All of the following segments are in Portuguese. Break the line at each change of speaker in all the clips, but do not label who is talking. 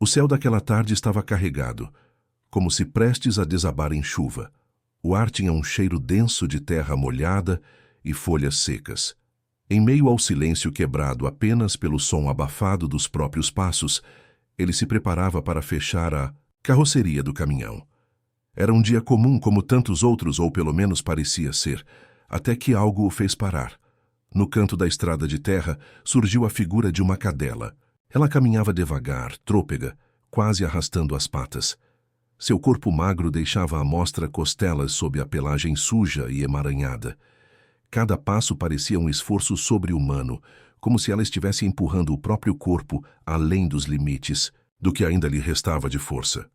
O céu daquela tarde estava carregado, como se prestes a desabar em chuva. O ar tinha um cheiro denso de terra molhada e folhas secas. Em meio ao silêncio quebrado apenas pelo som abafado dos próprios passos, ele se preparava para fechar a carroceria do caminhão. Era um dia comum como tantos outros, ou pelo menos parecia ser, até que algo o fez parar. No canto da estrada de terra surgiu a figura de uma cadela. Ela caminhava devagar, trôpega, quase arrastando as patas. Seu corpo magro deixava à mostra costelas sob a pelagem suja e emaranhada. Cada passo parecia um esforço sobre-humano, como se ela estivesse empurrando o próprio corpo além dos limites do que ainda lhe restava de força.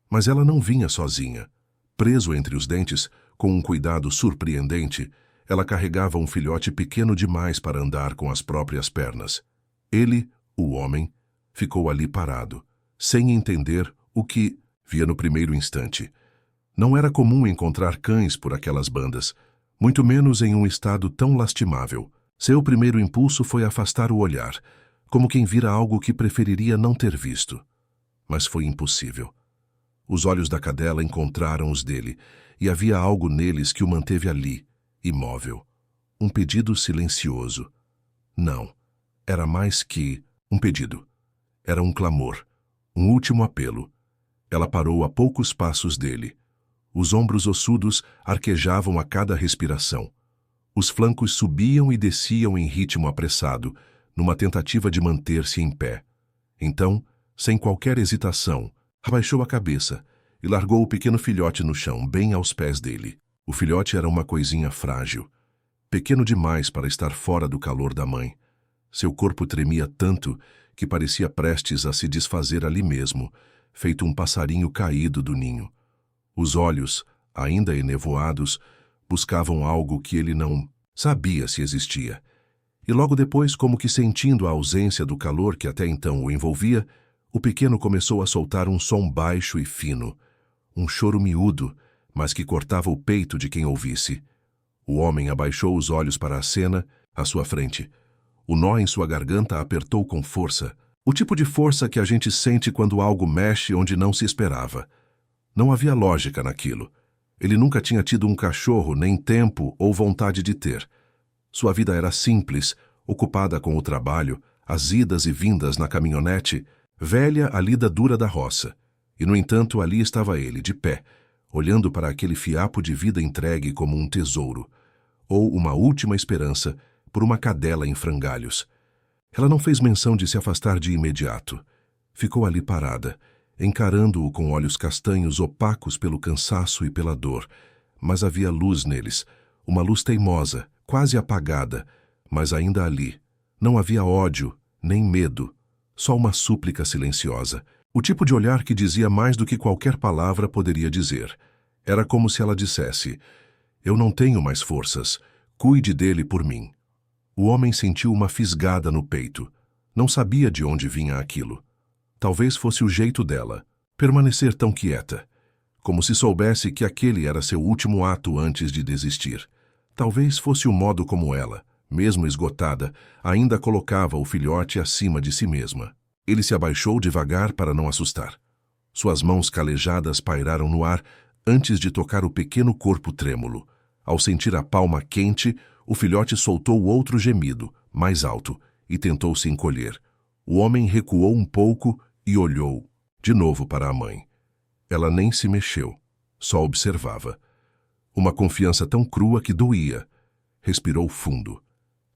Mas ela não vinha sozinha. Preso entre os dentes, com um cuidado surpreendente, ela carregava um filhote pequeno demais para andar com as próprias pernas. Ele, o homem, ficou ali parado, sem entender o que via no primeiro instante. Não era comum encontrar cães por aquelas bandas, muito menos em um estado tão lastimável. Seu primeiro impulso foi afastar o olhar, como quem vira algo que preferiria não ter visto. Mas foi impossível. Os olhos da cadela encontraram os dele, e havia algo neles que o manteve ali, imóvel. Um pedido silencioso. Não, era mais que um pedido. Era um clamor, um último apelo. Ela parou a poucos passos dele. Os ombros ossudos arquejavam a cada respiração. Os flancos subiam e desciam em ritmo apressado, numa tentativa de manter-se em pé. Então, sem qualquer hesitação, abaixou a cabeça e largou o pequeno filhote no chão, bem aos pés dele. O filhote era uma coisinha frágil, pequeno demais para estar fora do calor da mãe. Seu corpo tremia tanto que parecia prestes a se desfazer ali mesmo, feito um passarinho caído do ninho. Os olhos, ainda enevoados, buscavam algo que ele não sabia se existia. E logo depois, como que sentindo a ausência do calor que até então o envolvia, o pequeno começou a soltar um som baixo e fino, um choro miúdo, mas que cortava o peito de quem ouvisse. O homem abaixou os olhos para a cena, à sua frente. O nó em sua garganta apertou com força, o tipo de força que a gente sente quando algo mexe onde não se esperava. Não havia lógica naquilo. Ele nunca tinha tido um cachorro, nem tempo ou vontade de ter. Sua vida era simples, ocupada com o trabalho, as idas e vindas na caminhonete, velha a lida dura da roça. E, no entanto, ali estava ele, de pé, olhando para aquele fiapo de vida entregue como um tesouro, ou uma última esperança por uma cadela em frangalhos. Ela não fez menção de se afastar de imediato. Ficou ali parada, encarando-o com olhos castanhos opacos pelo cansaço e pela dor, mas havia luz neles, uma luz teimosa, quase apagada, mas ainda ali. Não havia ódio, nem medo, só uma súplica silenciosa. O tipo de olhar que dizia mais do que qualquer palavra poderia dizer. Era como se ela dissesse: "Eu não tenho mais forças, cuide dele por mim." O homem sentiu uma fisgada no peito. Não sabia de onde vinha aquilo. Talvez fosse o jeito dela, permanecer tão quieta, como se soubesse que aquele era seu último ato antes de desistir. Talvez fosse o modo como ela, mesmo esgotada, ainda colocava o filhote acima de si mesma. Ele se abaixou devagar para não assustar. Suas mãos calejadas pairaram no ar antes de tocar o pequeno corpo trêmulo. Ao sentir a palma quente, o filhote soltou outro gemido, mais alto, e tentou se encolher. O homem recuou um pouco e olhou, de novo, para a mãe. Ela nem se mexeu, só observava. Uma confiança tão crua que doía. Respirou fundo.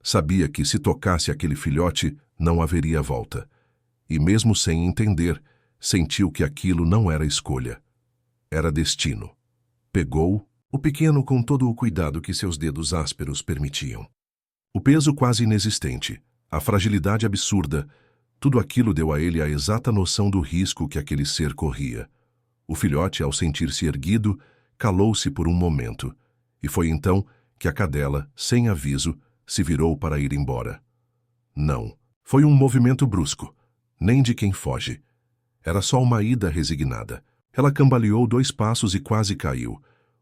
Sabia que se tocasse aquele filhote, não haveria volta. E mesmo sem entender, sentiu que aquilo não era escolha. Era destino. Pegou o pequeno com todo o cuidado que seus dedos ásperos permitiam. O peso quase inexistente, a fragilidade absurda, tudo aquilo deu a ele a exata noção do risco que aquele ser corria. O filhote, ao sentir-se erguido, calou-se por um momento, e foi então que a cadela, sem aviso, se virou para ir embora. Não, foi um movimento brusco, nem de quem foge. Era só uma ida resignada. Ela cambaleou 2 passos e quase caiu.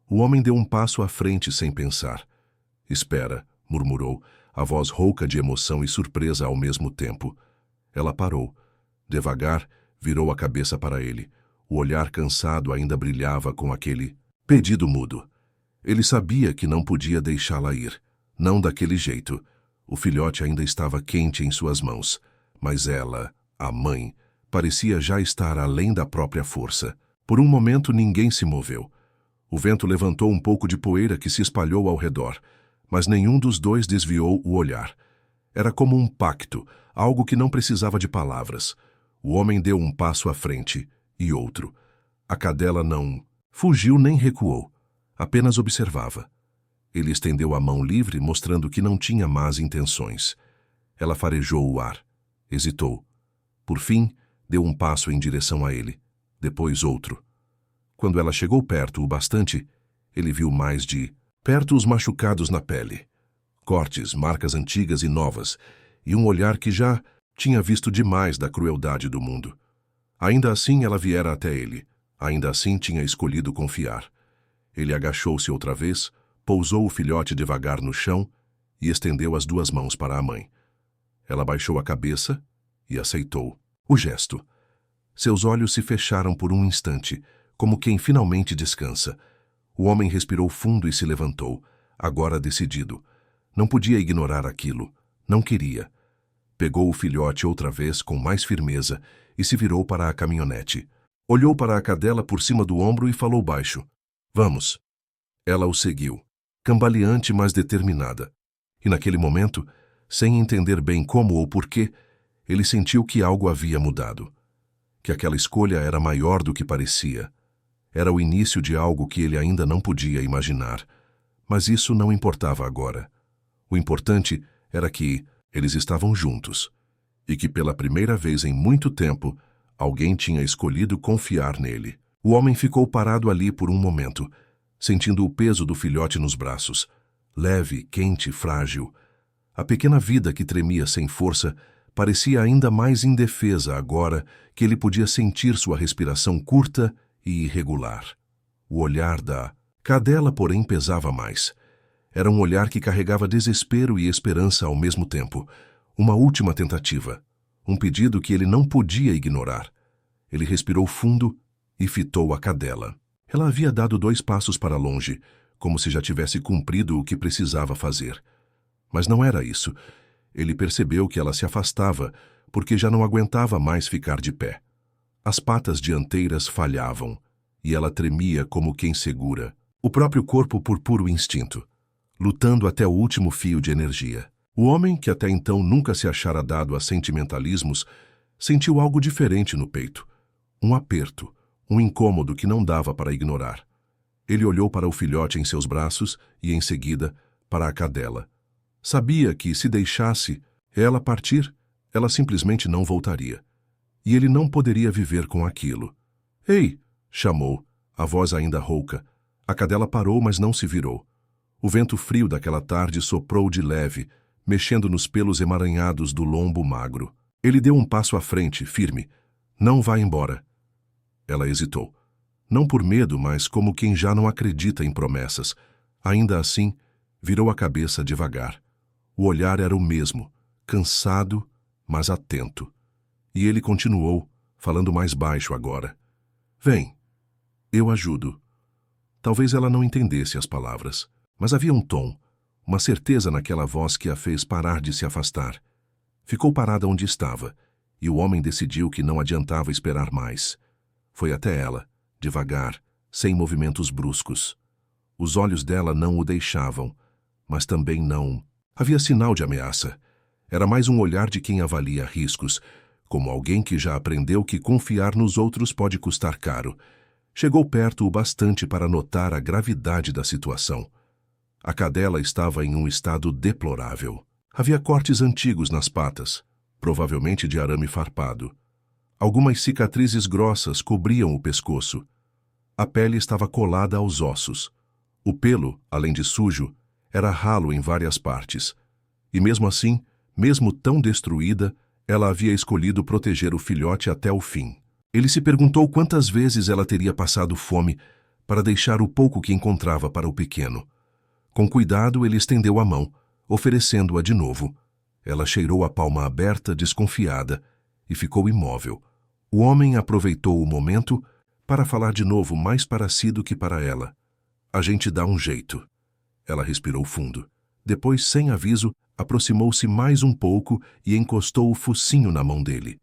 O homem deu um passo à frente sem pensar. "Espera", murmurou, a voz rouca de emoção e surpresa ao mesmo tempo. Ela parou. Devagar, Virou a cabeça para ele. O olhar cansado ainda brilhava com aquele pedido mudo. Ele sabia que não podia deixá-la ir. Não daquele jeito. O filhote ainda estava quente em suas mãos. Mas ela, a mãe, parecia já estar além da própria força. Por um momento ninguém se moveu. O vento levantou um pouco de poeira que se espalhou ao redor, mas nenhum dos dois desviou o olhar. Era como um pacto, algo que não precisava de palavras. O homem deu um passo à frente, e outro. A cadela não fugiu nem recuou, apenas observava. Ele estendeu a mão livre, mostrando que não tinha más intenções. Ela farejou o ar. Hesitou. Por fim, deu um passo em direção a ele, depois outro. Quando ela chegou perto o bastante, ele viu mais de perto os machucados na pele. Cortes, marcas antigas e novas, e um olhar que já tinha visto demais da crueldade do mundo. Ainda assim ela viera até ele. Ainda assim tinha escolhido confiar. Ele agachou-se outra vez, pousou o filhote devagar no chão e estendeu as duas mãos para a mãe. Ela baixou a cabeça e aceitou o gesto. Seus olhos se fecharam por um instante, como quem finalmente descansa. O homem respirou fundo e se levantou, agora decidido. Não podia ignorar aquilo. Não queria. Pegou o filhote outra vez com mais firmeza e se virou para a caminhonete. Olhou para a cadela por cima do ombro e falou baixo. Vamos. Ela o seguiu, cambaleante mas determinada. E naquele momento, sem entender bem como ou porquê, ele sentiu que algo havia mudado. Que aquela escolha era maior do que parecia. Era o início de algo que ele ainda não podia imaginar. Mas isso não importava agora. O importante era que eles estavam juntos. E que pela primeira vez em muito tempo, alguém tinha escolhido confiar nele. O homem ficou parado ali por um momento, sentindo o peso do filhote nos braços. Leve, quente, frágil. A pequena vida que tremia sem força parecia ainda mais indefesa agora que ele podia sentir sua respiração curta e irregular. O olhar da cadela, porém, pesava mais. Era um olhar que carregava desespero e esperança ao mesmo tempo. Uma última tentativa. Um pedido que ele não podia ignorar. Ele respirou fundo e fitou a cadela. Ela havia dado 2 passos para longe, como se já tivesse cumprido o que precisava fazer. Mas não era isso. Ele percebeu que ela se afastava, porque já não aguentava mais ficar de pé. As patas dianteiras falhavam, e ela tremia como quem segura o próprio corpo por puro instinto, lutando até o último fio de energia. O homem, que até então nunca se achara dado a sentimentalismos, sentiu algo diferente no peito. Um aperto, um incômodo que não dava para ignorar. Ele olhou para o filhote em seus braços e, em seguida, para a cadela. Sabia que, se deixasse ela partir, ela simplesmente não voltaria. E ele não poderia viver com aquilo. Ei! Chamou, a voz ainda rouca. A cadela parou, mas não se virou. O vento frio daquela tarde soprou de leve, mexendo nos pelos emaranhados do lombo magro. Ele deu um passo à frente, firme. Não vá embora. Ela hesitou. Não por medo, mas como quem já não acredita em promessas. Ainda assim, virou a cabeça devagar. O olhar era o mesmo, cansado, mas atento. E ele continuou, falando mais baixo agora. Vem, eu ajudo. Talvez ela não entendesse as palavras, mas havia um tom, uma certeza naquela voz que a fez parar de se afastar. Ficou parada onde estava, e o homem decidiu que não adiantava esperar mais. Foi até ela, devagar, sem movimentos bruscos. Os olhos dela não o deixavam, mas também não havia sinal de ameaça. Era mais um olhar de quem avalia riscos, como alguém que já aprendeu que confiar nos outros pode custar caro. Chegou perto o bastante para notar a gravidade da situação. A cadela estava em um estado deplorável. Havia cortes antigos nas patas, provavelmente de arame farpado. Algumas cicatrizes grossas cobriam o pescoço. A pele estava colada aos ossos. O pelo, além de sujo, era ralo em várias partes. E mesmo assim, mesmo tão destruída, ela havia escolhido proteger o filhote até o fim. Ele se perguntou quantas vezes ela teria passado fome para deixar o pouco que encontrava para o pequeno. Com cuidado, ele estendeu a mão, oferecendo-a de novo. Ela cheirou a palma aberta, desconfiada, e ficou imóvel, O homem aproveitou o momento para falar de novo mais para si do que para ela. A gente dá um jeito. Ela respirou fundo. Depois, sem aviso, aproximou-se mais um pouco e encostou o focinho na mão dele.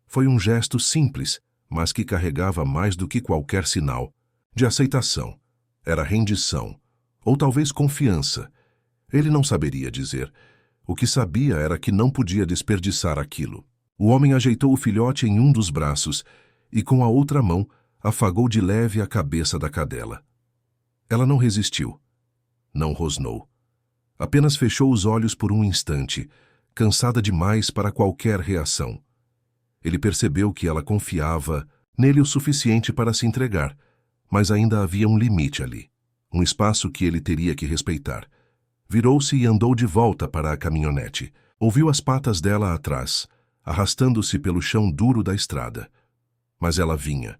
Foi um gesto simples, mas que carregava mais do que qualquer sinal. De aceitação. Era rendição. Ou talvez confiança. Ele não saberia dizer. O que sabia era que não podia desperdiçar aquilo. O homem ajeitou o filhote em um dos braços e, com a outra mão, afagou de leve a cabeça da cadela. Ela não resistiu. Não rosnou. Apenas fechou os olhos por um instante, cansada demais para qualquer reação. Ele percebeu que ela confiava nele o suficiente para se entregar, mas ainda havia um limite ali, um espaço que ele teria que respeitar. Virou-se e andou de volta para a caminhonete. Ouviu as patas dela atrás, arrastando-se pelo chão duro da estrada. Mas ela vinha.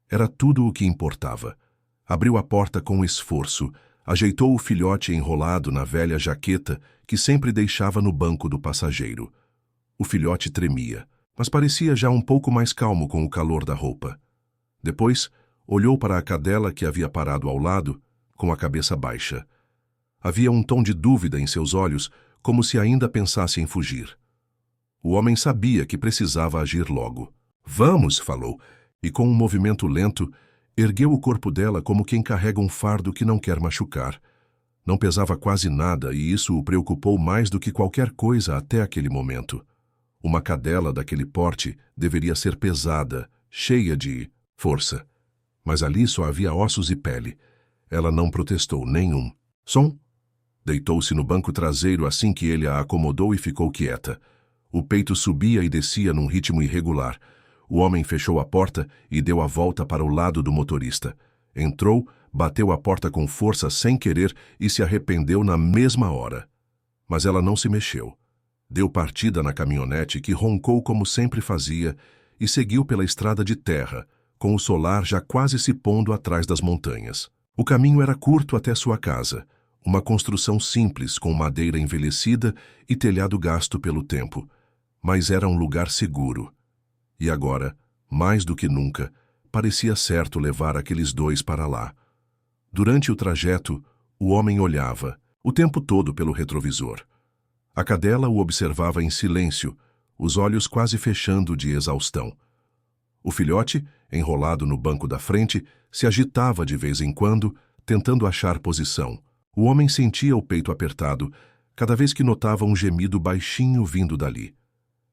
Era tudo o que importava. Abriu a porta com esforço, ajeitou o filhote enrolado na velha jaqueta que sempre deixava no banco do passageiro. O filhote tremia, mas parecia já um pouco mais calmo com o calor da roupa. Depois, olhou para a cadela que havia parado ao lado, com a cabeça baixa. Havia um tom de dúvida em seus olhos, como se ainda pensasse em fugir. O homem sabia que precisava agir logo. "Vamos", falou, e com um movimento lento, ergueu o corpo dela como quem carrega um fardo que não quer machucar. Não pesava quase nada e isso o preocupou mais do que qualquer coisa até aquele momento. Uma cadela daquele porte deveria ser pesada, cheia de força. Mas ali só havia ossos e pele. Ela não protestou nenhum. "Som?" Deitou-se no banco traseiro assim que ele a acomodou e ficou quieta. O peito subia e descia num ritmo irregular. O homem fechou a porta e deu a volta para o lado do motorista. Entrou, bateu a porta com força sem querer e se arrependeu na mesma hora. Mas ela não se mexeu. Deu partida na caminhonete que roncou como sempre fazia e seguiu pela estrada de terra, com o solar já quase se pondo atrás das montanhas. O caminho era curto até sua casa, uma construção simples com madeira envelhecida e telhado gasto pelo tempo, mas era um lugar seguro. E agora, mais do que nunca, parecia certo levar aqueles dois para lá. Durante o trajeto, o homem olhava, o tempo todo pelo retrovisor. A cadela o observava em silêncio, os olhos quase fechando de exaustão. O filhote, enrolado no banco da frente, se agitava de vez em quando, tentando achar posição. O homem sentia o peito apertado, cada vez que notava um gemido baixinho vindo dali.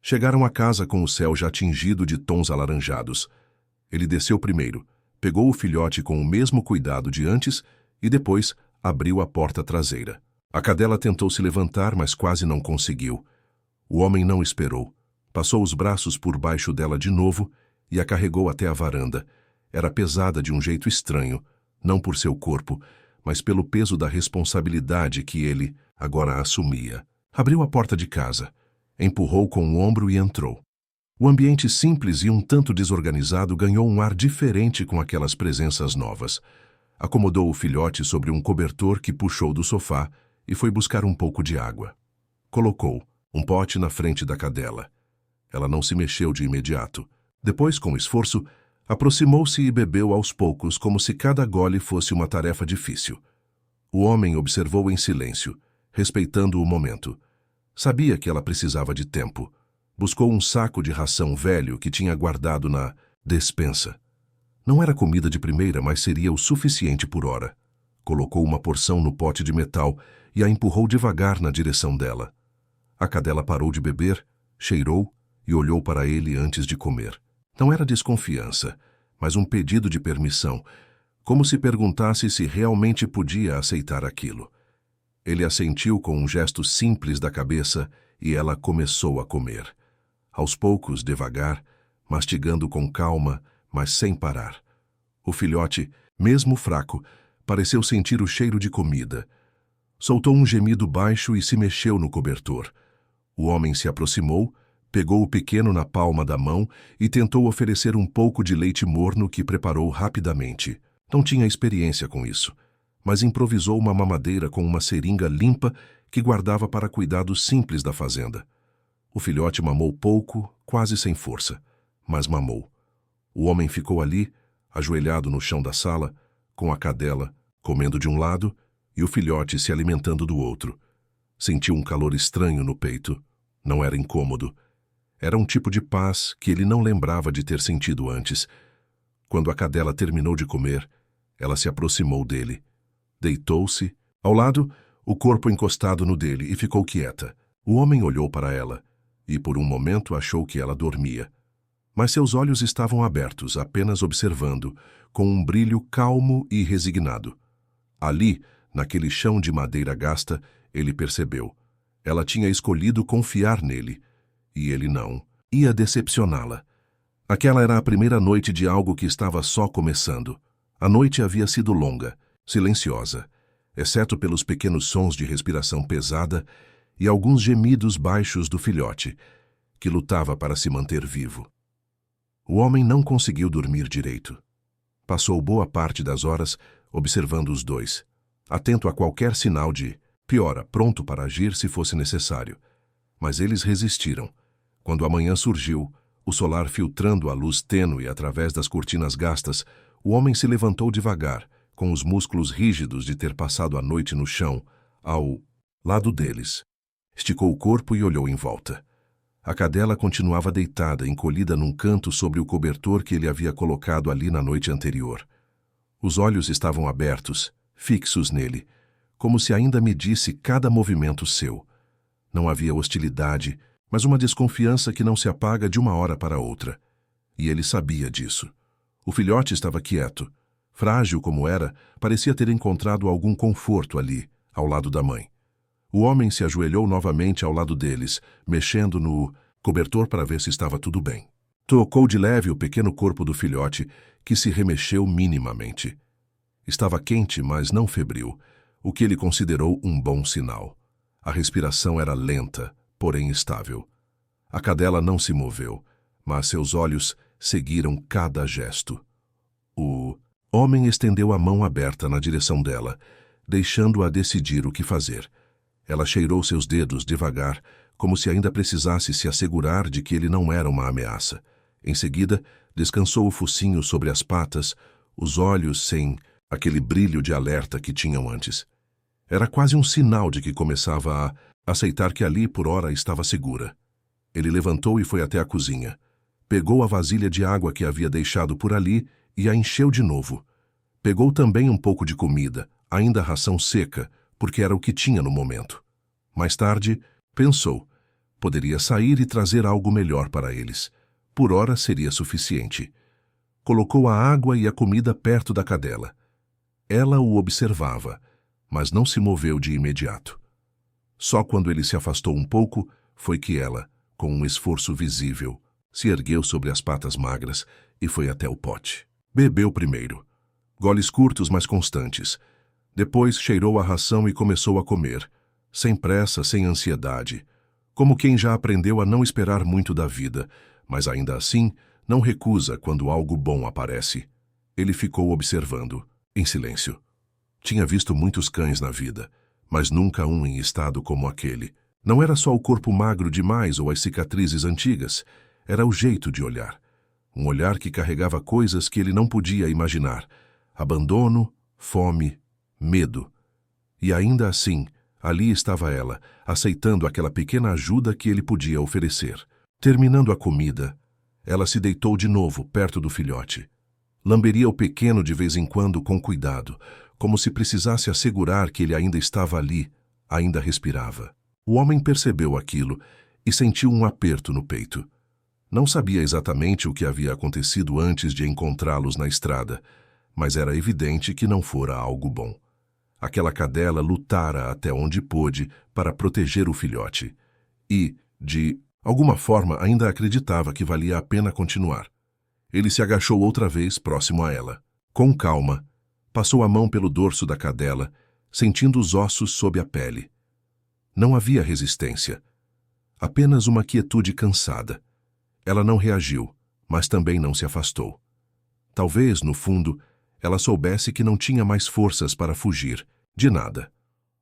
Chegaram a casa com o céu já tingido de tons alaranjados. Ele desceu primeiro, pegou o filhote com o mesmo cuidado de antes e depois abriu a porta traseira. A cadela tentou se levantar, mas quase não conseguiu. O homem não esperou. Passou os braços por baixo dela de novo e a carregou até a varanda. Era pesada de um jeito estranho, não por seu corpo, mas pelo peso da responsabilidade que ele agora assumia. Abriu a porta de casa, empurrou com o ombro e entrou. O ambiente simples e um tanto desorganizado ganhou um ar diferente com aquelas presenças novas. Acomodou o filhote sobre um cobertor que puxou do sofá e foi buscar um pouco de água. Colocou um pote na frente da cadela. Ela não se mexeu de imediato. Depois, com esforço, aproximou-se e bebeu aos poucos, como se cada gole fosse uma tarefa difícil. O homem observou em silêncio, respeitando o momento. Sabia que ela precisava de tempo. Buscou um saco de ração velho que tinha guardado na despensa. Não era comida de primeira, mas seria o suficiente por hora. Colocou uma porção no pote de metal e a empurrou devagar na direção dela. A cadela parou de beber, cheirou e olhou para ele antes de comer. Não era desconfiança, mas um pedido de permissão, como se perguntasse se realmente podia aceitar aquilo. Ele assentiu com um gesto simples da cabeça e ela começou a comer. Aos poucos, devagar, mastigando com calma, mas sem parar. O filhote, mesmo fraco, pareceu sentir o cheiro de comida. Soltou um gemido baixo e se mexeu no cobertor. O homem se aproximou, pegou o pequeno na palma da mão e tentou oferecer um pouco de leite morno que preparou rapidamente. Não tinha experiência com isso, mas improvisou uma mamadeira com uma seringa limpa que guardava para cuidados simples da fazenda. O filhote mamou pouco, quase sem força, mas mamou. O homem ficou ali, ajoelhado no chão da sala, com a cadela comendo de um lado e o filhote se alimentando do outro. Sentiu um calor estranho no peito. Não era incômodo. Era um tipo de paz que ele não lembrava de ter sentido antes. Quando a cadela terminou de comer, ela se aproximou dele. Deitou-se, ao lado, o corpo encostado no dele, e ficou quieta. O homem olhou para ela e, por um momento, achou que ela dormia. Mas seus olhos estavam abertos, apenas observando, com um brilho calmo e resignado. Ali, naquele chão de madeira gasta, ele percebeu. Ela tinha escolhido confiar nele, e ele não. Ia decepcioná-la. Aquela era a primeira noite de algo que estava só começando. A noite havia sido longa, silenciosa, exceto pelos pequenos sons de respiração pesada e alguns gemidos baixos do filhote, que lutava para se manter vivo. O homem não conseguiu dormir direito. Passou boa parte das horas observando os dois, atento a qualquer sinal de piora, pronto para agir se fosse necessário. Mas eles resistiram. Quando a manhã surgiu, o solar filtrando a luz tênue através das cortinas gastas, o homem se levantou devagar, com os músculos rígidos de ter passado a noite no chão, ao lado deles. Esticou o corpo e olhou em volta. A cadela continuava deitada, encolhida num canto sobre o cobertor que ele havia colocado ali na noite anterior. Os olhos estavam abertos, fixos nele, como se ainda medisse cada movimento seu. Não havia hostilidade, mas uma desconfiança que não se apaga de uma hora para outra. E ele sabia disso. O filhote estava quieto. Frágil como era, parecia ter encontrado algum conforto ali, ao lado da mãe. O homem se ajoelhou novamente ao lado deles, mexendo no cobertor para ver se estava tudo bem. Tocou de leve o pequeno corpo do filhote, que se remexeu minimamente. Estava quente, mas não febril, o que ele considerou um bom sinal. A respiração era lenta, porém estável. A cadela não se moveu, mas seus olhos seguiram cada gesto. O homem estendeu a mão aberta na direção dela, deixando-a decidir o que fazer. Ela cheirou seus dedos devagar, como se ainda precisasse se assegurar de que ele não era uma ameaça. Em seguida, descansou o focinho sobre as patas, os olhos sem aquele brilho de alerta que tinham antes. Era quase um sinal de que começava a aceitar que ali por ora estava segura. Ele levantou e foi até a cozinha. Pegou a vasilha de água que havia deixado por ali e a encheu de novo. Pegou também um pouco de comida, ainda ração seca, porque era o que tinha no momento. Mais tarde, pensou, poderia sair e trazer algo melhor para eles. Por ora seria suficiente. Colocou a água e a comida perto da cadela. Ela o observava, mas não se moveu de imediato. Só quando ele se afastou um pouco, foi que ela, com um esforço visível, se ergueu sobre as patas magras e foi até o pote. Bebeu primeiro. Goles curtos, mas constantes. Depois cheirou a ração e começou a comer, sem pressa, sem ansiedade, como quem já aprendeu a não esperar muito da vida, mas ainda assim não recusa quando algo bom aparece. Ele ficou observando, em silêncio. Tinha visto muitos cães na vida, mas nunca um em estado como aquele. Não era só o corpo magro demais ou as cicatrizes antigas, era o jeito de olhar. Um olhar que carregava coisas que ele não podia imaginar. Abandono, fome, medo. E ainda assim, ali estava ela, aceitando aquela pequena ajuda que ele podia oferecer. Terminando a comida, ela se deitou de novo perto do filhote. Lamberia o pequeno de vez em quando com cuidado, como se precisasse assegurar que ele ainda estava ali, ainda respirava. O homem percebeu aquilo e sentiu um aperto no peito. Não sabia exatamente o que havia acontecido antes de encontrá-los na estrada, mas era evidente que não fora algo bom. Aquela cadela lutara até onde pôde para proteger o filhote e, de alguma forma, ainda acreditava que valia a pena continuar. Ele se agachou outra vez próximo a ela. Com calma, passou a mão pelo dorso da cadela, sentindo os ossos sob a pele. Não havia resistência, apenas uma quietude cansada. Ela não reagiu, mas também não se afastou. Talvez, no fundo, ela soubesse que não tinha mais forças para fugir, de nada.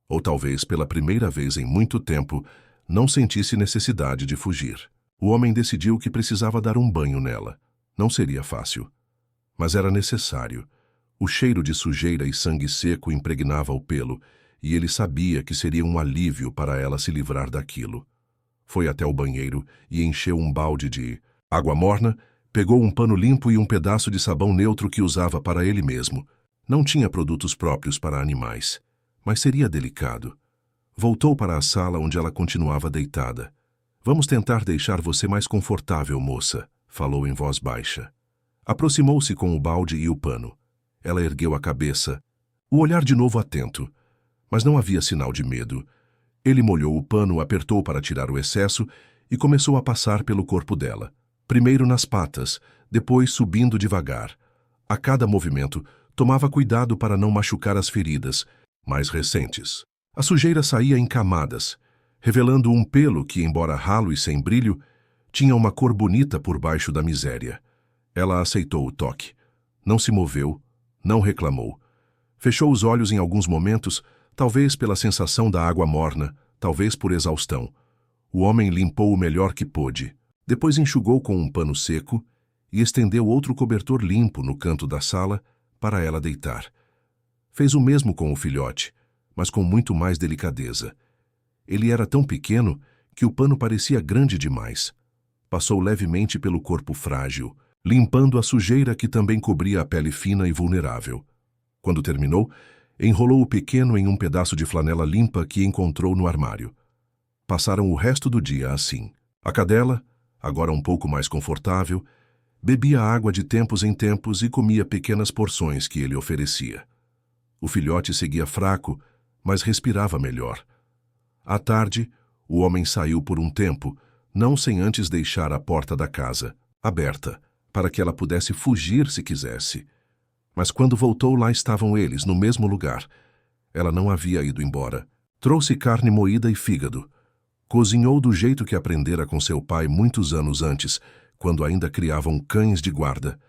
Ou talvez, pela primeira vez em muito tempo, não sentisse necessidade de fugir. O homem decidiu que precisava dar um banho nela. Não seria fácil, mas era necessário. O cheiro de sujeira e sangue seco impregnava o pelo, e ele sabia que seria um alívio para ela se livrar daquilo. Foi até o banheiro e encheu um balde de água morna, pegou um pano limpo e um pedaço de sabão neutro que usava para ele mesmo. Não tinha produtos próprios para animais, mas seria delicado. Voltou para a sala onde ela continuava deitada. Vamos tentar deixar você mais confortável, moça, falou em voz baixa. Aproximou-se com o balde e o pano. Ela ergueu a cabeça, o olhar de novo atento, mas não havia sinal de medo. Ele molhou o pano, apertou para tirar o excesso e começou a passar pelo corpo dela. Primeiro nas patas, depois subindo devagar. A cada movimento, tomava cuidado para não machucar as feridas, mais recentes. A sujeira saía em camadas, revelando um pelo que, embora ralo e sem brilho, tinha uma cor bonita por baixo da miséria. Ela aceitou o toque. Não se moveu, não reclamou. Fechou os olhos em alguns momentos, talvez pela sensação da água morna, talvez por exaustão. O homem limpou o melhor que pôde. Depois enxugou com um pano seco e estendeu outro cobertor limpo no canto da sala para ela deitar. Fez o mesmo com o filhote, mas com muito mais delicadeza. Ele era tão pequeno que o pano parecia grande demais. Passou levemente pelo corpo frágil, limpando a sujeira que também cobria a pele fina e vulnerável. Quando terminou, enrolou o pequeno em um pedaço de flanela limpa que encontrou no armário. Passaram o resto do dia assim. A cadela, agora um pouco mais confortável, bebia água de tempos em tempos e comia pequenas porções que ele oferecia. O filhote seguia fraco, mas respirava melhor. À tarde, o homem saiu por um tempo, não sem antes deixar a porta da casa aberta, para que ela pudesse fugir se quisesse. Mas quando voltou, lá estavam eles, no mesmo lugar. Ela não havia ido embora. Trouxe carne moída e fígado. Cozinhou do jeito que aprendera com seu pai muitos anos antes, quando ainda criavam cães de guarda.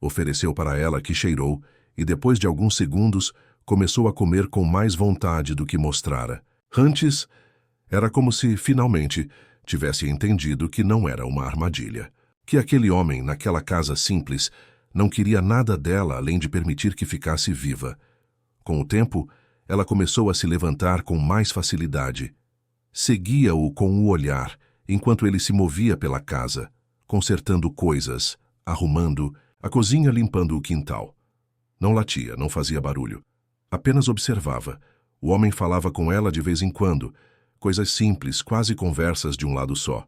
Ofereceu para ela, que cheirou, e depois de alguns segundos, começou a comer com mais vontade do que mostrara. Antes, era como se, finalmente, tivesse entendido que não era uma armadilha. Que aquele homem, naquela casa simples, não queria nada dela além de permitir que ficasse viva. Com o tempo, ela começou a se levantar com mais facilidade. Seguia-o com o olhar, enquanto ele se movia pela casa, consertando coisas, arrumando, a cozinha, limpando o quintal. Não latia, não fazia barulho. Apenas observava. O homem falava com ela de vez em quando, coisas simples, quase conversas de um lado só.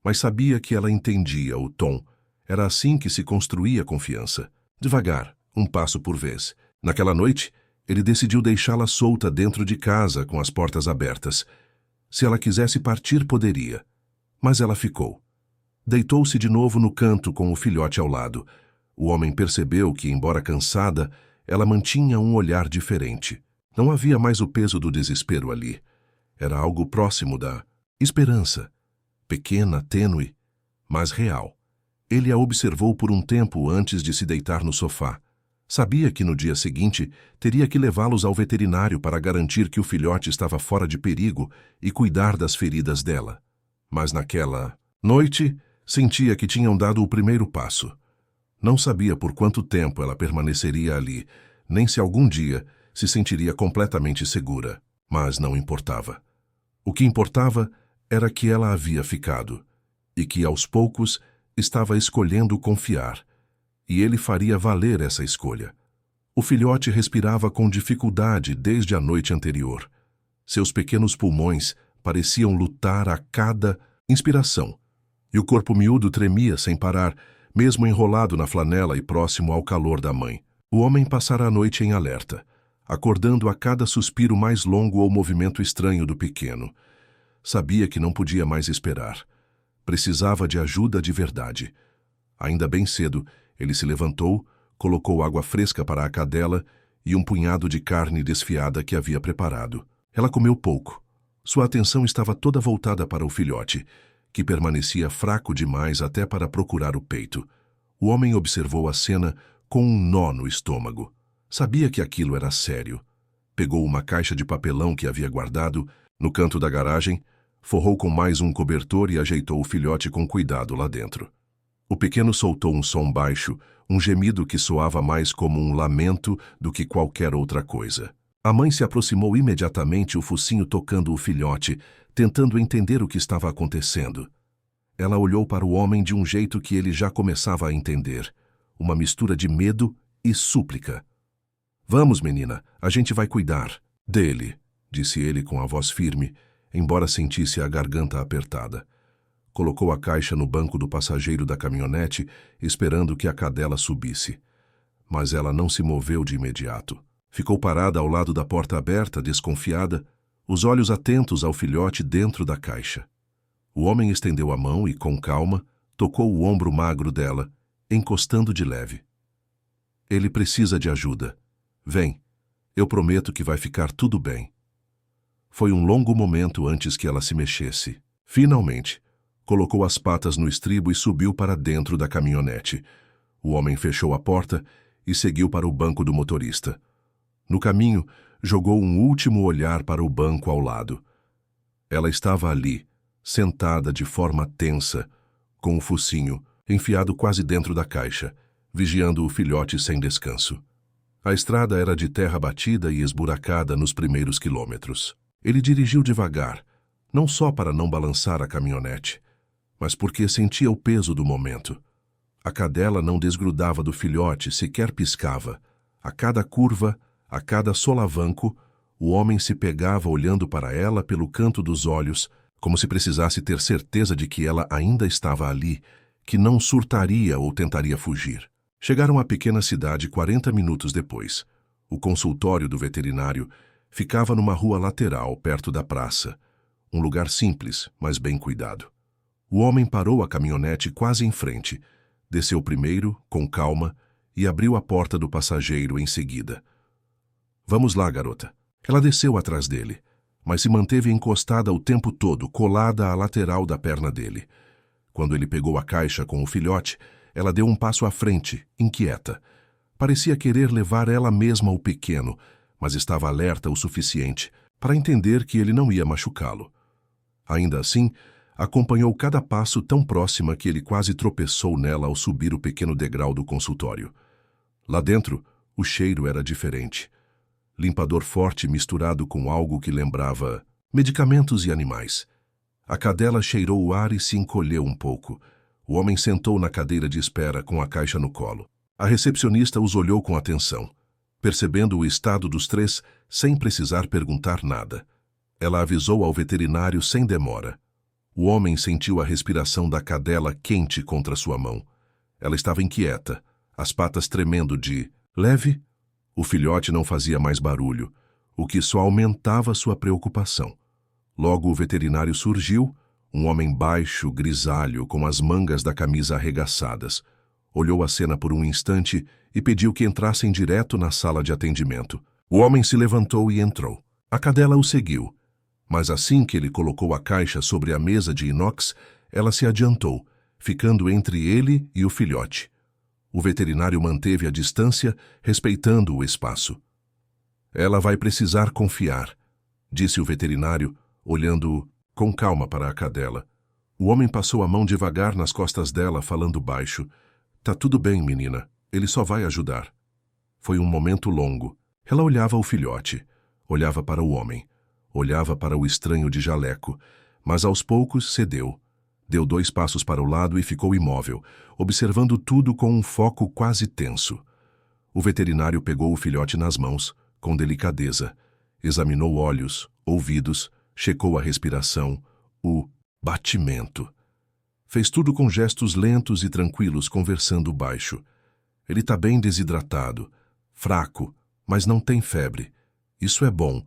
Mas sabia que ela entendia o tom. Era assim que se construía confiança. Devagar, um passo por vez. Naquela noite, ele decidiu deixá-la solta dentro de casa, com as portas abertas. Se ela quisesse partir, poderia. Mas ela ficou. Deitou-se de novo no canto com o filhote ao lado. O homem percebeu que, embora cansada, ela mantinha um olhar diferente. Não havia mais o peso do desespero ali. Era algo próximo da esperança. Pequena, tênue, mas real. Ele a observou por um tempo antes de se deitar no sofá. Sabia que no dia seguinte teria que levá-los ao veterinário para garantir que o filhote estava fora de perigo e cuidar das feridas dela. Mas naquela noite, sentia que tinham dado o primeiro passo. Não sabia por quanto tempo ela permaneceria ali, nem se algum dia se sentiria completamente segura, mas não importava. O que importava era que ela havia ficado, e que aos poucos estava escolhendo confiar, e ele faria valer essa escolha. O filhote respirava com dificuldade desde a noite anterior. Seus pequenos pulmões pareciam lutar a cada inspiração, e o corpo miúdo tremia sem parar, mesmo enrolado na flanela e próximo ao calor da mãe. O homem passara a noite em alerta, acordando a cada suspiro mais longo ou movimento estranho do pequeno. Sabia que não podia mais esperar. Precisava de ajuda de verdade. Ainda bem cedo, ele se levantou, colocou água fresca para a cadela e um punhado de carne desfiada que havia preparado. Ela comeu pouco. Sua atenção estava toda voltada para o filhote, que permanecia fraco demais até para procurar o peito. O homem observou a cena com um nó no estômago. Sabia que aquilo era sério. Pegou uma caixa de papelão que havia guardado no canto da garagem, forrou com mais um cobertor e ajeitou o filhote com cuidado lá dentro. O pequeno soltou um som baixo, um gemido que soava mais como um lamento do que qualquer outra coisa. A mãe se aproximou imediatamente, o focinho tocando o filhote, tentando entender o que estava acontecendo. Ela olhou para o homem de um jeito que ele já começava a entender, uma mistura de medo e súplica. "Vamos, menina, a gente vai cuidar dele", disse ele com a voz firme, embora sentisse a garganta apertada. Colocou a caixa no banco do passageiro da caminhonete, esperando que a cadela subisse. Mas ela não se moveu de imediato. Ficou parada ao lado da porta aberta, desconfiada, os olhos atentos ao filhote dentro da caixa. O homem estendeu a mão e, com calma, tocou o ombro magro dela, encostando de leve. "Ele precisa de ajuda. Vem, eu prometo que vai ficar tudo bem." Foi um longo momento antes que ela se mexesse. Finalmente, colocou as patas no estribo e subiu para dentro da caminhonete. O homem fechou a porta e seguiu para o banco do motorista. No caminho, jogou um último olhar para o banco ao lado. Ela estava ali, sentada de forma tensa, com o focinho enfiado quase dentro da caixa, vigiando o filhote sem descanso. A estrada era de terra batida e esburacada nos primeiros quilômetros. Ele dirigiu devagar, não só para não balançar a caminhonete, mas porque sentia o peso do momento. A cadela não desgrudava do filhote, sequer piscava. A cada curva, a cada solavanco, o homem se pegava olhando para ela pelo canto dos olhos, como se precisasse ter certeza de que ela ainda estava ali, que não surtaria ou tentaria fugir. Chegaram à pequena cidade 40 minutos depois. O consultório do veterinário ficava numa rua lateral, perto da praça. Um lugar simples, mas bem cuidado. O homem parou a caminhonete quase em frente, desceu primeiro, com calma, e abriu a porta do passageiro em seguida. "Vamos lá, garota." Ela desceu atrás dele, mas se manteve encostada o tempo todo, colada à lateral da perna dele. Quando ele pegou a caixa com o filhote, ela deu um passo à frente, inquieta. Parecia querer levar ela mesma ao pequeno, mas estava alerta o suficiente para entender que ele não ia machucá-lo. Ainda assim, acompanhou cada passo tão próxima que ele quase tropeçou nela ao subir o pequeno degrau do consultório. Lá dentro, o cheiro era diferente. Limpador forte misturado com algo que lembrava medicamentos e animais. A cadela cheirou o ar e se encolheu um pouco. O homem sentou na cadeira de espera com a caixa no colo. A recepcionista os olhou com atenção, percebendo o estado dos três sem precisar perguntar nada. Ela avisou ao veterinário sem demora. O homem sentiu a respiração da cadela quente contra sua mão. Ela estava inquieta, as patas tremendo de leve. O filhote não fazia mais barulho, o que só aumentava sua preocupação. Logo o veterinário surgiu, um homem baixo, grisalho, com as mangas da camisa arregaçadas. Olhou a cena por um instante e pediu que entrassem direto na sala de atendimento. O homem se levantou e entrou. A cadela o seguiu, mas assim que ele colocou a caixa sobre a mesa de inox, ela se adiantou, ficando entre ele e o filhote. O veterinário manteve a distância, respeitando o espaço. "Ela vai precisar confiar", disse o veterinário, olhando com calma para a cadela. O homem passou a mão devagar nas costas dela, falando baixo. "Tá tudo bem, menina. Ele só vai ajudar." Foi um momento longo. Ela olhava o filhote, olhava para o homem, olhava para o estranho de jaleco, mas aos poucos cedeu. Deu 2 passos para o lado e ficou imóvel, observando tudo com um foco quase tenso. O veterinário pegou o filhote nas mãos, com delicadeza, examinou olhos, ouvidos, checou a respiração, o batimento. Fez tudo com gestos lentos e tranquilos, conversando baixo. "Ele está bem desidratado, fraco, mas não tem febre. Isso é bom.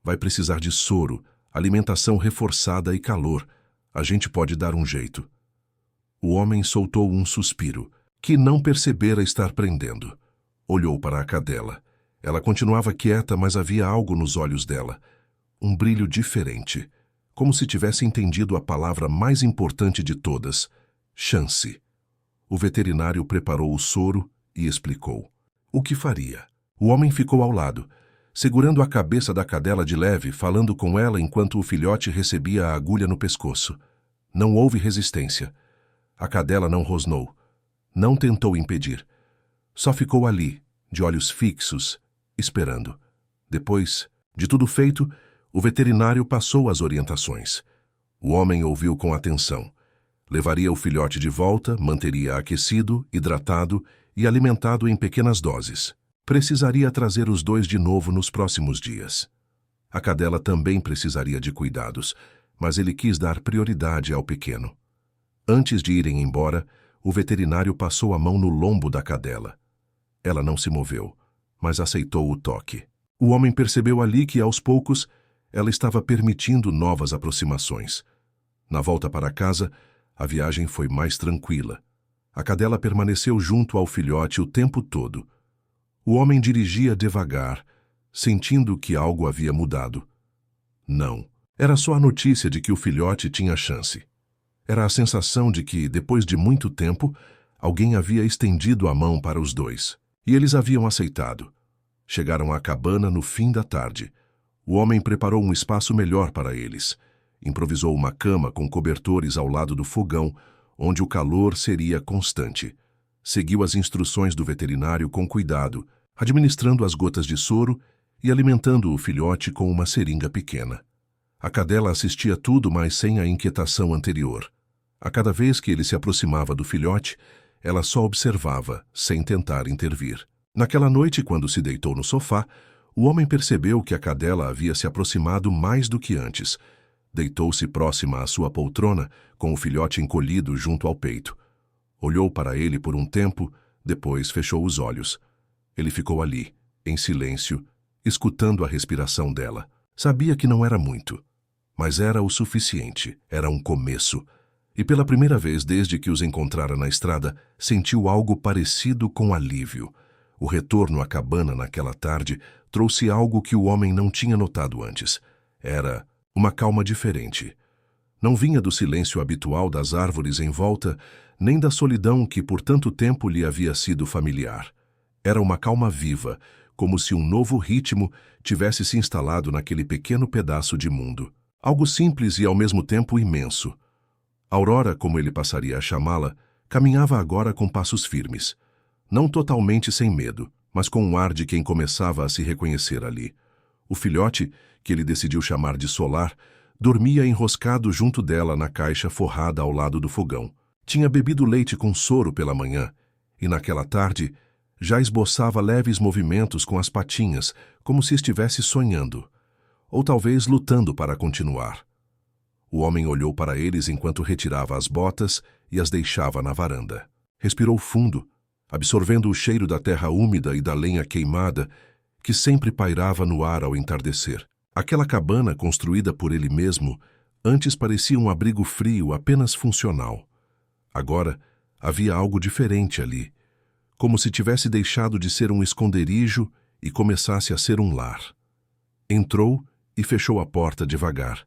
Vai precisar de soro, alimentação reforçada e calor. A gente pode dar um jeito." O homem soltou um suspiro, que não percebera estar prendendo. Olhou para a cadela. Ela continuava quieta, mas havia algo nos olhos dela. Um brilho diferente, como se tivesse entendido a palavra mais importante de todas: chance. O veterinário preparou o soro e explicou o que faria. O homem ficou ao lado, segurando a cabeça da cadela de leve, falando com ela enquanto o filhote recebia a agulha no pescoço. Não houve resistência. A cadela não rosnou, Não tentou impedir. Só ficou ali, de olhos fixos, esperando. Depois de tudo feito, o veterinário passou as orientações. O homem ouviu com atenção. Levaria o filhote de volta, manteria aquecido, hidratado e alimentado em pequenas doses. Precisaria trazer os dois de novo nos próximos dias. A cadela também precisaria de cuidados, mas ele quis dar prioridade ao pequeno. Antes de irem embora, o veterinário passou a mão no lombo da cadela. Ela não se moveu, mas aceitou o toque. O homem percebeu ali que, aos poucos, ela estava permitindo novas aproximações. Na volta para casa, a viagem foi mais tranquila. A cadela permaneceu junto ao filhote o tempo todo. O homem dirigia devagar, sentindo que algo havia mudado. Não, era só a notícia de que o filhote tinha chance. Era a sensação de que, depois de muito tempo, alguém havia estendido a mão para os dois. E eles haviam aceitado. Chegaram à cabana no fim da tarde. O homem preparou um espaço melhor para eles. Improvisou uma cama com cobertores ao lado do fogão, onde o calor seria constante. Seguiu as instruções do veterinário com cuidado, administrando as gotas de soro e alimentando o filhote com uma seringa pequena. A cadela assistia tudo, mas sem a inquietação anterior. A cada vez que ele se aproximava do filhote, ela só observava, sem tentar intervir. Naquela noite, quando se deitou no sofá, o homem percebeu que a cadela havia se aproximado mais do que antes. Deitou-se próxima à sua poltrona, com o filhote encolhido junto ao peito. Olhou para ele por um tempo, depois fechou os olhos. Ele ficou ali, em silêncio, escutando a respiração dela. Sabia que não era muito, mas era o suficiente, era um começo. E pela primeira vez desde que os encontrara na estrada, sentiu algo parecido com alívio. O retorno à cabana naquela tarde trouxe algo que o homem não tinha notado antes. Era uma calma diferente. Não vinha do silêncio habitual das árvores em volta, nem da solidão que por tanto tempo lhe havia sido familiar. Era uma calma viva, como se um novo ritmo tivesse se instalado naquele pequeno pedaço de mundo. Algo simples e ao mesmo tempo imenso. Aurora, como ele passaria a chamá-la, caminhava agora com passos firmes. Não totalmente sem medo, mas com um ar de quem começava a se reconhecer ali. O filhote, que ele decidiu chamar de Solar, dormia enroscado junto dela na caixa forrada ao lado do fogão. Tinha bebido leite com soro pela manhã, e naquela tarde já esboçava leves movimentos com as patinhas, como se estivesse sonhando, ou talvez lutando para continuar. O homem olhou para eles enquanto retirava as botas e as deixava na varanda. Respirou fundo, absorvendo o cheiro da terra úmida e da lenha queimada que sempre pairava no ar ao entardecer. Aquela cabana construída por ele mesmo antes parecia um abrigo frio apenas funcional. Agora havia algo diferente ali, como se tivesse deixado de ser um esconderijo e começasse a ser um lar. Entrou e fechou a porta devagar.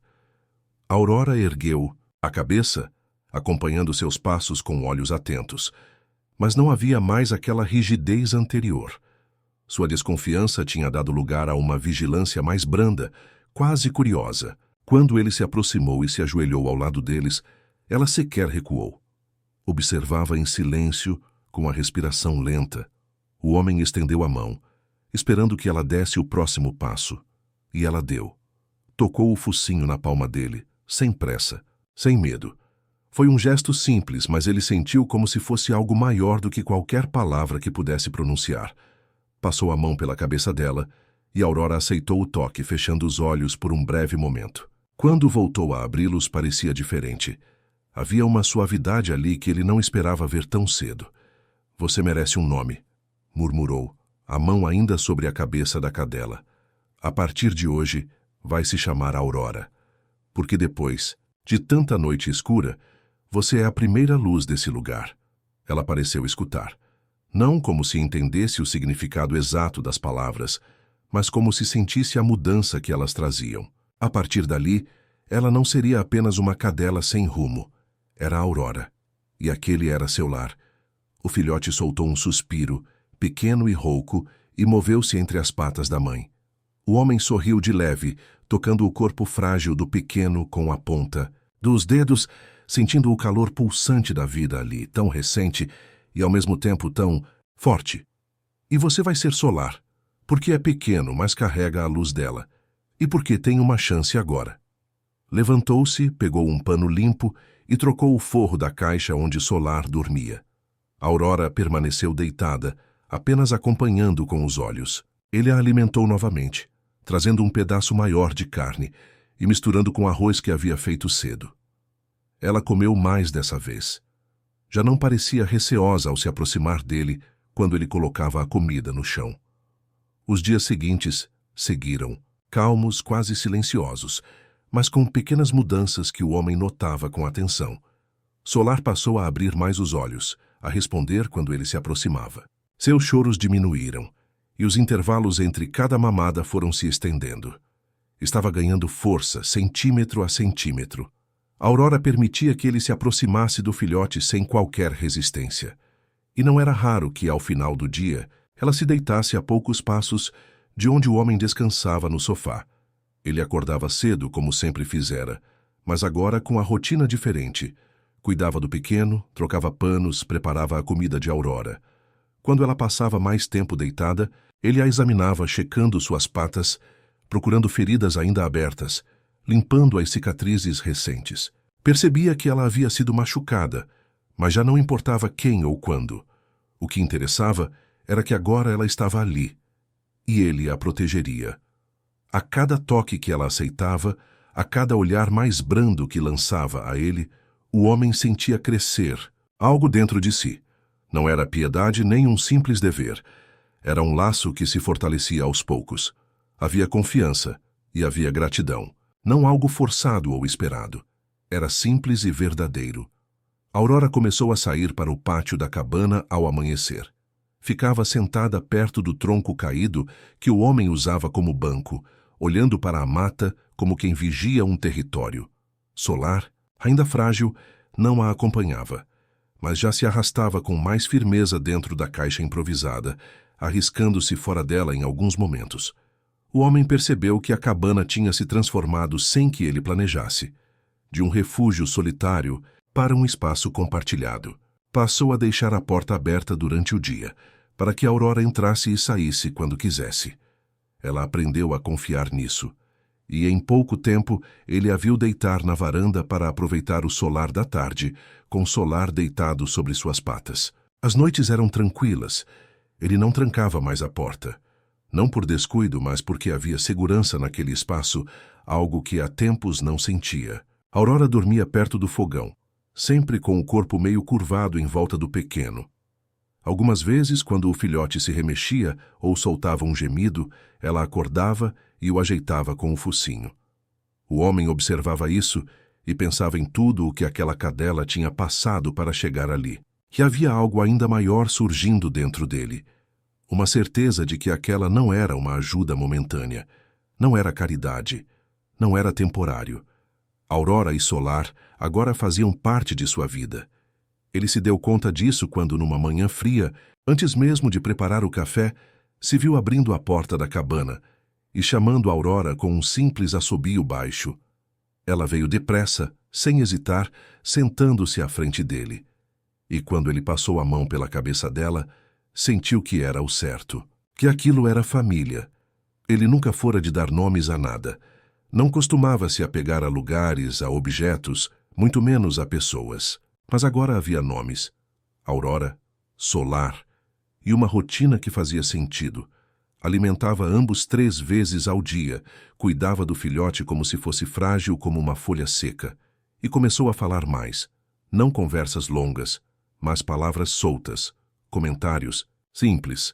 Aurora ergueu a cabeça, acompanhando seus passos com olhos atentos, mas não havia mais aquela rigidez anterior. Sua desconfiança tinha dado lugar a uma vigilância mais branda, quase curiosa. Quando ele se aproximou e se ajoelhou ao lado deles, ela sequer recuou. Observava em silêncio, com a respiração lenta. O homem estendeu a mão, esperando que ela desse o próximo passo. E ela deu. Tocou o focinho na palma dele, sem pressa, sem medo. Foi um gesto simples, mas ele sentiu como se fosse algo maior do que qualquer palavra que pudesse pronunciar. Passou a mão pela cabeça dela, e Aurora aceitou o toque, fechando os olhos por um breve momento. Quando voltou a abri-los, parecia diferente. Havia uma suavidade ali que ele não esperava ver tão cedo. "Você merece um nome", murmurou, a mão ainda sobre a cabeça da cadela. "A partir de hoje, vai se chamar Aurora. Porque depois de tanta noite escura, você é a primeira luz desse lugar." Ela pareceu escutar. Não como se entendesse o significado exato das palavras, mas como se sentisse a mudança que elas traziam. A partir dali, ela não seria apenas uma cadela sem rumo. Era a Aurora, e aquele era seu lar. O filhote soltou um suspiro, pequeno e rouco, e moveu-se entre as patas da mãe. O homem sorriu de leve, tocando o corpo frágil do pequeno com a ponta dos dedos, sentindo o calor pulsante da vida ali, tão recente, e ao mesmo tempo tão forte. E você vai ser Solar, porque é pequeno, mas carrega a luz dela, e porque tem uma chance agora. Levantou-se, pegou um pano limpo e trocou o forro da caixa onde Solar dormia. Aurora permaneceu deitada, apenas acompanhando com os olhos. Ele a alimentou novamente, trazendo um pedaço maior de carne e misturando com arroz que havia feito cedo. Ela comeu mais dessa vez. Já não parecia receosa ao se aproximar dele quando ele colocava a comida no chão. Os dias seguintes seguiram, calmos, quase silenciosos, mas com pequenas mudanças que o homem notava com atenção. Solar passou a abrir mais os olhos, a responder quando ele se aproximava. Seus choros diminuíram, e os intervalos entre cada mamada foram se estendendo. Estava ganhando força, centímetro a centímetro. Aurora permitia que ele se aproximasse do filhote sem qualquer resistência. E não era raro que, ao final do dia, ela se deitasse a poucos passos de onde o homem descansava no sofá. Ele acordava cedo, como sempre fizera, mas agora com a rotina diferente. Cuidava do pequeno, trocava panos, preparava a comida de Aurora. Quando ela passava mais tempo deitada, ele a examinava, checando suas patas, procurando feridas ainda abertas, limpando as cicatrizes recentes. Percebia que ela havia sido machucada, mas já não importava quem ou quando. O que interessava era que agora ela estava ali, e ele a protegeria. A cada toque que ela aceitava, a cada olhar mais brando que lançava a ele, o homem sentia crescer algo dentro de si. Não era piedade nem um simples dever. Era um laço que se fortalecia aos poucos. Havia confiança e havia gratidão. Não algo forçado ou esperado. Era simples e verdadeiro. Aurora começou a sair para o pátio da cabana ao amanhecer. Ficava sentada perto do tronco caído que o homem usava como banco, olhando para a mata como quem vigia um território. Solar, ainda frágil, não a acompanhava, mas já se arrastava com mais firmeza dentro da caixa improvisada, arriscando-se fora dela em alguns momentos. O homem percebeu que a cabana tinha se transformado sem que ele planejasse, de um refúgio solitário para um espaço compartilhado. Passou a deixar a porta aberta durante o dia, para que Aurora entrasse e saísse quando quisesse. Ela aprendeu a confiar nisso, e em pouco tempo ele a viu deitar na varanda para aproveitar o solar da tarde, com Solar deitado sobre suas patas. As noites eram tranquilas. Ele não trancava mais a porta. Não por descuido, mas porque havia segurança naquele espaço, algo que há tempos não sentia. Aurora dormia perto do fogão, sempre com o corpo meio curvado em volta do pequeno. Algumas vezes, quando o filhote se remexia ou soltava um gemido, ela acordava e o ajeitava com o focinho. O homem observava isso e pensava em tudo o que aquela cadela tinha passado para chegar ali. Que havia algo ainda maior surgindo dentro dele. Uma certeza de que aquela não era uma ajuda momentânea, não era caridade, não era temporário. Aurora e Solar agora faziam parte de sua vida. Ele se deu conta disso quando, numa manhã fria, antes mesmo de preparar o café, se viu abrindo a porta da cabana e chamando Aurora com um simples assobio baixo. Ela veio depressa, sem hesitar, sentando-se à frente dele. E quando ele passou a mão pela cabeça dela, sentiu que era o certo, que aquilo era família. Ele nunca fora de dar nomes a nada. Não costumava se apegar a lugares, a objetos, muito menos a pessoas. Mas agora havia nomes. Aurora, Solar, e uma rotina que fazia sentido. Alimentava ambos 3 vezes ao dia, cuidava do filhote como se fosse frágil como uma folha seca. E começou a falar mais. Não conversas longas, mas palavras soltas, comentários simples.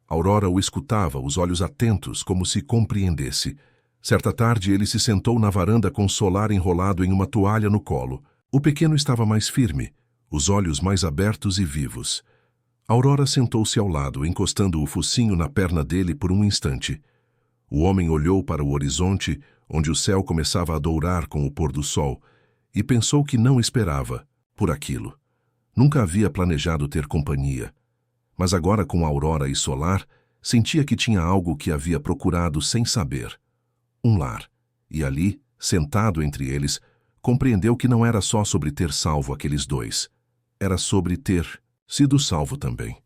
Aurora o escutava, os olhos atentos, como se compreendesse. Certa tarde ele se sentou na varanda com Solar enrolado em uma toalha no colo. O pequeno estava mais firme, os olhos mais abertos e vivos. Aurora sentou-se ao lado, encostando o focinho na perna dele por um instante. O homem olhou para o horizonte, onde o céu começava a dourar com o pôr do sol, e pensou que não esperava por aquilo. Nunca havia planejado ter companhia. Mas agora, com Aurora e Solar, sentia que tinha algo que havia procurado sem saber. Um lar. E ali, sentado entre eles, compreendeu que não era só sobre ter salvo aqueles dois. Era sobre ter sido salvo também.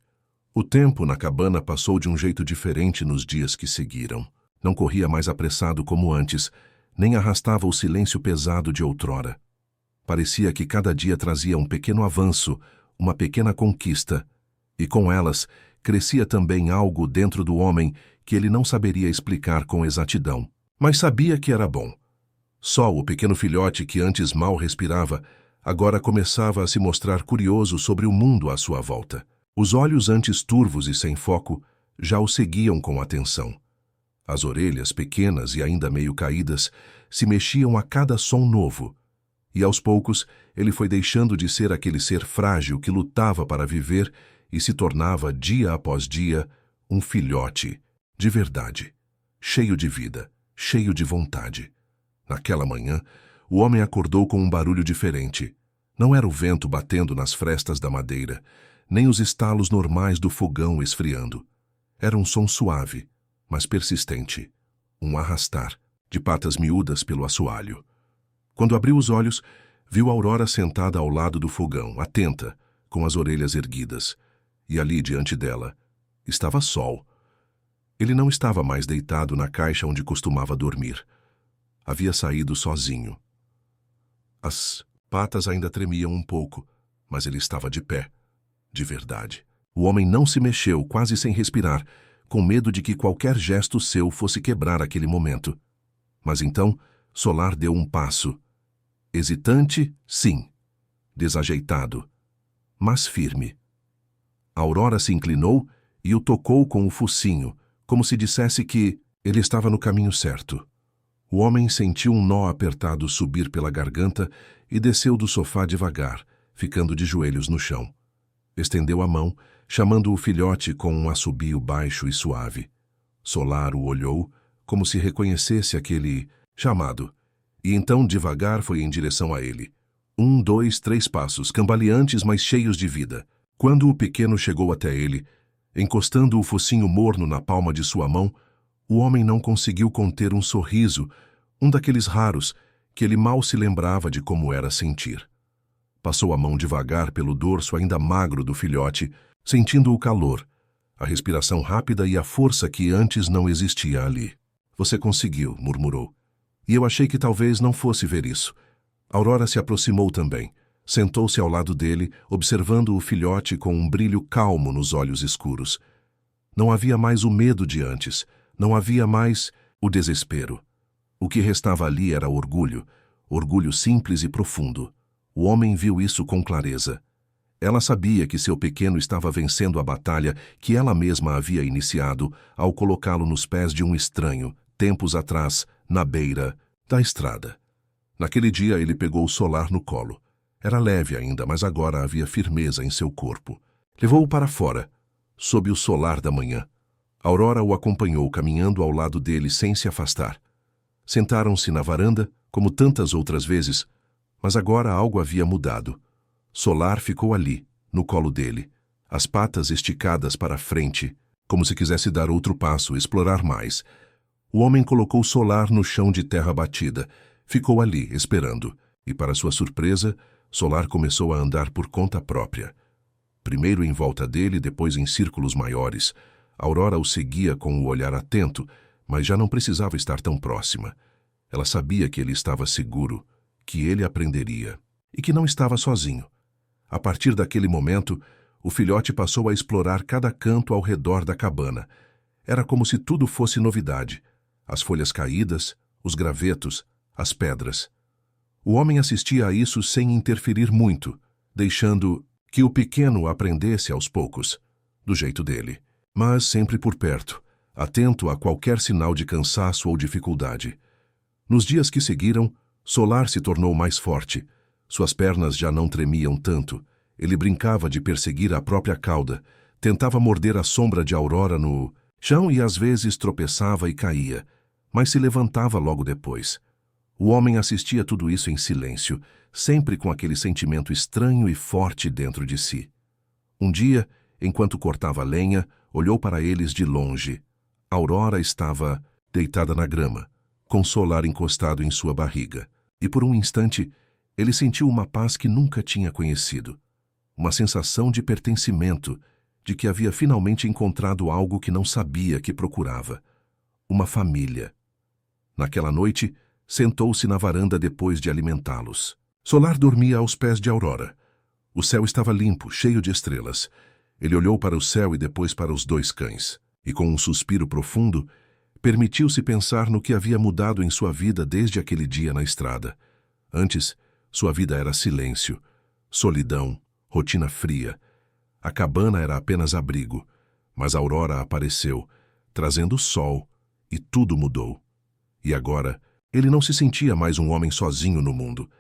O tempo na cabana passou de um jeito diferente nos dias que seguiram. Não corria mais apressado como antes, nem arrastava o silêncio pesado de outrora. Parecia que cada dia trazia um pequeno avanço, uma pequena conquista, e com elas crescia também algo dentro do homem que ele não saberia explicar com exatidão, mas sabia que era bom. Só o pequeno filhote que antes mal respirava, agora começava a se mostrar curioso sobre o mundo à sua volta. Os olhos antes turvos e sem foco já o seguiam com atenção. As orelhas, pequenas e ainda meio caídas, se mexiam a cada som novo. E aos poucos ele foi deixando de ser aquele ser frágil que lutava para viver e se tornava, dia após dia, um filhote, de verdade, cheio de vida, cheio de vontade. Naquela manhã, o homem acordou com um barulho diferente. Não era o vento batendo nas frestas da madeira, nem os estalos normais do fogão esfriando. Era um som suave, mas persistente, um arrastar de patas miúdas pelo assoalho. Quando abriu os olhos, viu Aurora sentada ao lado do fogão, atenta, com as orelhas erguidas. E ali, diante dela, estava Sol. Ele não estava mais deitado na caixa onde costumava dormir. Havia saído sozinho. As patas ainda tremiam um pouco, mas ele estava de pé, de verdade. O homem não se mexeu, quase sem respirar, com medo de que qualquer gesto seu fosse quebrar aquele momento. Mas então, Solar deu um passo. Hesitante, sim. Desajeitado, mas firme. Aurora se inclinou e o tocou com o focinho, como se dissesse que ele estava no caminho certo. O homem sentiu um nó apertado subir pela garganta e desceu do sofá devagar, ficando de joelhos no chão. Estendeu a mão, chamando o filhote com um assobio baixo e suave. Solar o olhou, como se reconhecesse aquele chamado, e então devagar foi em direção a ele. 1, 2, 3 passos, cambaleantes, mas cheios de vida. Quando o pequeno chegou até ele, encostando o focinho morno na palma de sua mão, o homem não conseguiu conter um sorriso, um daqueles raros, que ele mal se lembrava de como era sentir. Passou a mão devagar pelo dorso ainda magro do filhote, sentindo o calor, a respiração rápida e a força que antes não existia ali. Você conseguiu, murmurou. E eu achei que talvez não fosse ver isso. Aurora se aproximou também. Sentou-se ao lado dele, observando o filhote com um brilho calmo nos olhos escuros. Não havia mais o medo de antes, não havia mais o desespero. O que restava ali era orgulho, orgulho simples e profundo. O homem viu isso com clareza. Ela sabia que seu pequeno estava vencendo a batalha que ela mesma havia iniciado ao colocá-lo nos pés de um estranho, tempos atrás, na beira da estrada. Naquele dia ele pegou o Solar no colo. Era leve ainda, mas agora havia firmeza em seu corpo. Levou-o para fora, sob o solar da manhã. Aurora o acompanhou, caminhando ao lado dele sem se afastar. Sentaram-se na varanda, como tantas outras vezes, mas agora algo havia mudado. Solar ficou ali, no colo dele, as patas esticadas para a frente, como se quisesse dar outro passo, explorar mais. O homem colocou Solar no chão de terra batida, ficou ali, esperando, e para sua surpresa, Solar começou a andar por conta própria. Primeiro em volta dele, depois em círculos maiores. Aurora o seguia com o olhar atento, mas já não precisava estar tão próxima. Ela sabia que ele estava seguro, que ele aprenderia, e que não estava sozinho. A partir daquele momento, o filhote passou a explorar cada canto ao redor da cabana. Era como se tudo fosse novidade. As folhas caídas, os gravetos, as pedras. O homem assistia a isso sem interferir muito, deixando que o pequeno aprendesse aos poucos, do jeito dele, mas sempre por perto, atento a qualquer sinal de cansaço ou dificuldade. Nos dias que seguiram, Solar se tornou mais forte. Suas pernas já não tremiam tanto. Ele brincava de perseguir a própria cauda, tentava morder a sombra de Aurora no chão e às vezes tropeçava e caía, mas se levantava logo depois. O homem assistia tudo isso em silêncio, sempre com aquele sentimento estranho e forte dentro de si. Um dia, enquanto cortava lenha, olhou para eles de longe. Aurora estava deitada na grama, com Solar encostado em sua barriga, e por um instante ele sentiu uma paz que nunca tinha conhecido. uma sensação de pertencimento, de que havia finalmente encontrado algo que não sabia que procurava: uma família. Naquela noite, sentou-se na varanda depois de alimentá-los. Solar dormia aos pés de Aurora. O céu estava limpo, cheio de estrelas. Ele olhou para o céu e depois para os dois cães, e com um suspiro profundo, permitiu-se pensar no que havia mudado em sua vida desde aquele dia na estrada. Antes, sua vida era silêncio, solidão, rotina fria. A cabana era apenas abrigo, mas a Aurora apareceu, trazendo sol, e tudo mudou. E agora, ele não se sentia mais um homem sozinho no mundo.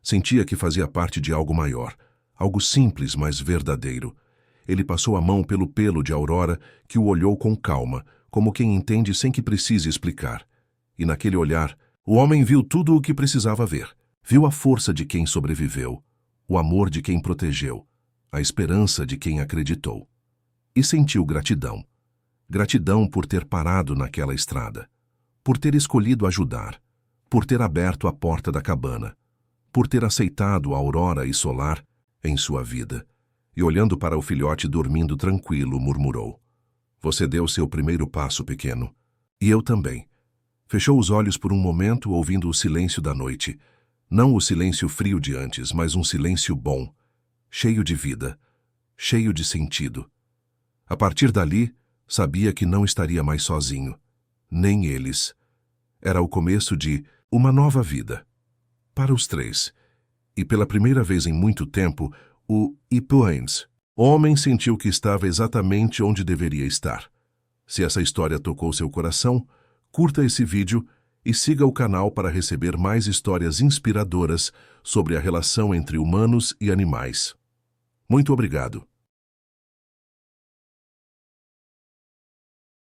Sentia que fazia parte de algo maior, algo simples, mas verdadeiro. Ele passou a mão pelo pelo de Aurora, que o olhou com calma, como quem entende sem que precise explicar. E naquele olhar, o homem viu tudo o que precisava ver. Viu a força de quem sobreviveu, o amor de quem protegeu, a esperança de quem acreditou. E sentiu gratidão. Gratidão por ter parado naquela estrada, por ter escolhido ajudar, por ter aberto a porta da cabana, por ter aceitado a Aurora e Solar em sua vida. E olhando para o filhote dormindo tranquilo, murmurou: "Você deu seu primeiro passo, pequeno. E eu também." Fechou os olhos por um momento, ouvindo o silêncio da noite. Não o silêncio frio de antes, mas um silêncio bom, cheio de vida, cheio de sentido. A partir dali, sabia que não estaria mais sozinho. Nem eles. Era o começo de uma nova vida. Para os três. E pela primeira vez em muito tempo, o homem sentiu que estava exatamente onde deveria estar. Se essa história tocou seu coração, curta esse vídeo e siga o canal para receber mais histórias inspiradoras sobre a relação entre humanos e animais. Muito obrigado.